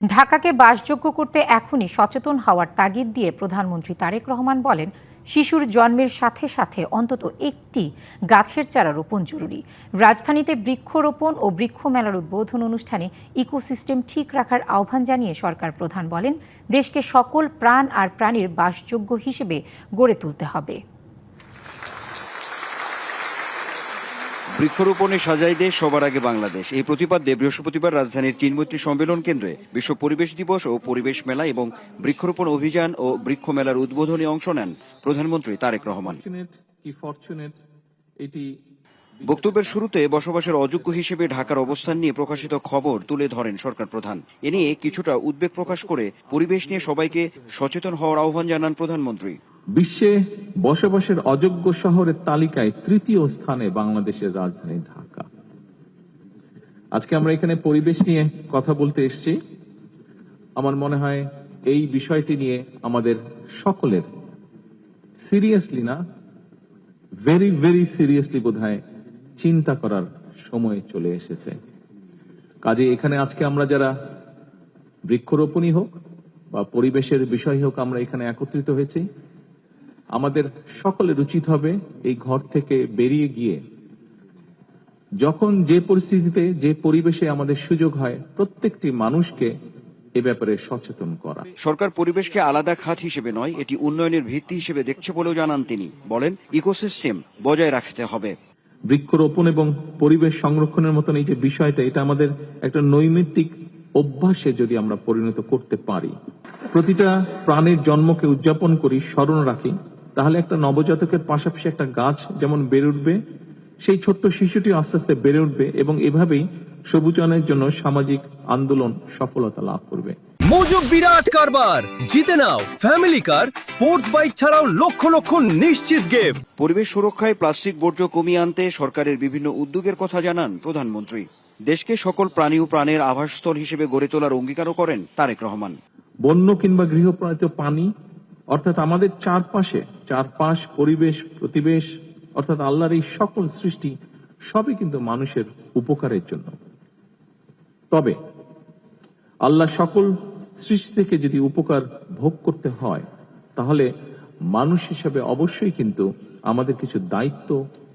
ঢাকাকে বাসযোগ্য করতে এখনই সচেতন হওয়ার তাগিদ দিয়ে প্রধানমন্ত্রী তারেক রহমান বলেন, শিশুর জন্মের সাথে সাথে অন্তত একটি গাছের চারা রোপণ জরুরি। রাজধানীতে বৃক্ষরোপণ ও বৃক্ষ মেলার উদ্বোধন অনুষ্ঠানে ইকোসিস্টেম ঠিক রাখার আহ্বান জানিয়ে সরকার প্রধান বলেন, দেশকে সকল প্রাণ আর প্রাণীর বাসযোগ্য হিসেবে গড়ে তুলতে হবে। বৃক্ষরোপণে সাজাই দেশ, সবার আগে বাংলাদেশ। এই প্রতিপাদ্যে বৃহস্পতিবার রাজধানীর চিনমৈত্রী সম্মেলন কেন্দ্রে বিশ্ব পরিবেশ দিবস ও পরিবেশ মেলা এবং বৃক্ষরোপণ অভিযান ও বৃক্ষ মেলার উদ্বোধনী অংশ নেন প্রধানমন্ত্রী তারেক রহমান। বক্তব্যের শুরুতে বসবাসের অযোগ্য হিসেবে ঢাকার অবস্থান নিয়ে প্রকাশিত খবর তুলে ধরেন সরকার প্রধান। এ নিয়ে কিছুটা উদ্বেগ প্রকাশ করে পরিবেশ নিয়ে সবাইকে সচেতন হওয়ার আহ্বান জানান প্রধানমন্ত্রী। বিশ্বে বসবাসের অযোগ্য শহরের তালিকায় তৃতীয় স্থানে বাংলাদেশের রাজধানী ঢাকা। আজকে আমরা এখানে পরিবেশ নিয়ে কথা বলতে এসেছি। আমার মনে হয় এই বিষয়টি নিয়ে আমাদের সকলের সিরিয়াসলি না, ভেরি ভেরি সিরিয়াসলি বোধহয় চিন্তা করার সময় চলে এসেছে। কাজে এখানে আজকে আমরা যারা বৃক্ষরোপণই হোক বা পরিবেশের বিষয় হোক, আমরা এখানে একত্রিত হয়েছি, আমাদের সকলের উচিত হবে এই ঘর থেকে বেরিয়ে গিয়ে যখন যে পরিস্থিতিতে যে পরিবেশে আমাদের সুযোগ হয় প্রত্যেকটি মানুষকে এ ব্যাপারে সচেতন করা। সরকার পরিবেশকে আলাদা খাত হিসেবে নয়, এটি উন্নয়নের ভিত্তি হিসেবে দেখছে বলেও জানান তিনি। বলেন, ইকোসিস্টেম বজায় রাখতে হবে। বৃক্ষরোপণ এবং পরিবেশ সংরক্ষণের মতন এই যে বিষয়টা, এটা আমাদের একটা নৈমিত্তিক অভ্যাসে যদি আমরা পরিণত করতে পারি, প্রতিটা প্রাণের জন্মকে উদযাপন করি, স্মরণ রাখি, তাহলে একটা নবজাতকের পাশাপাশি একটা গাছ যেমন বেড়ে উঠবে, সেই ছোট্ট শিশুটি আস্তে আস্তে বেড়ে উঠবে এবং এভাবেই সবুজায়নের জন্য সামাজিক আন্দোলন সফলতা লাভ করবে। মজুক বিরাট কারবার, জিতে নাও ফ্যামিলি কার, স্পোর্টস বাইক ছাড়াও লক্ষ লক্ষ নিশ্চিত গিফট। পরিবেশ সুরক্ষায় প্লাস্টিক বর্জ্য কমিয়ে আনতে সরকারের বিভিন্ন উদ্যোগের কথা জানান প্রধানমন্ত্রী। দেশকে সকল প্রাণী ও প্রাণের আবাসস্থল হিসেবে গড়ে তোলার অঙ্গীকারও করেন তারেক রহমান। বন্য কিংবা গৃহপালিত পানি, অর্থাৎ আমাদের চারপাশ পরিবেশ প্রতিবেশ, অর্থাৎ আল্লাহর এই সকল সৃষ্টি সবই কিন্তু মানুষের উপকারের জন্য। তবে আল্লাহ সকল সৃষ্টি থেকে যদি উপকার ভোগ করতে হয়, তাহলে মানুষ হিসেবে অবশ্যই কিন্তু আমাদের কিছু দায়িত্ব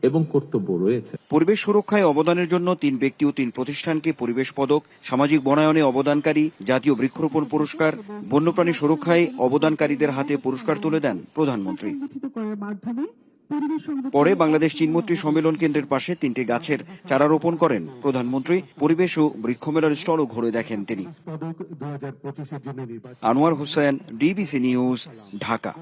এবং কর্তব্য রয়েছে। পরিবেশ সুরক্ষায় অবদানের জন্য 3 ব্যক্তি ও 3 প্রতিষ্ঠানকে পরিবেশ পদক, সামাজিক বনায়নে অবদানকারী জাতীয় বৃক্ষরোপণ পুরস্কার, বন্যপ্রাণী সুরক্ষায় অবদানকারীদের হাতে পুরস্কার তুলে দেন প্রধানমন্ত্রী। পরে বাংলাদেশ চিনমৈত্রী সম্মেলন কেন্দ্রের পাশে 3টি গাছের চারা রোপণ করেন প্রধানমন্ত্রী। পরিবেশ ও বৃক্ষ মেলার স্টলও ঘুরে দেখেন তিনি। Anwar Hossain, DBC news, Dhaka.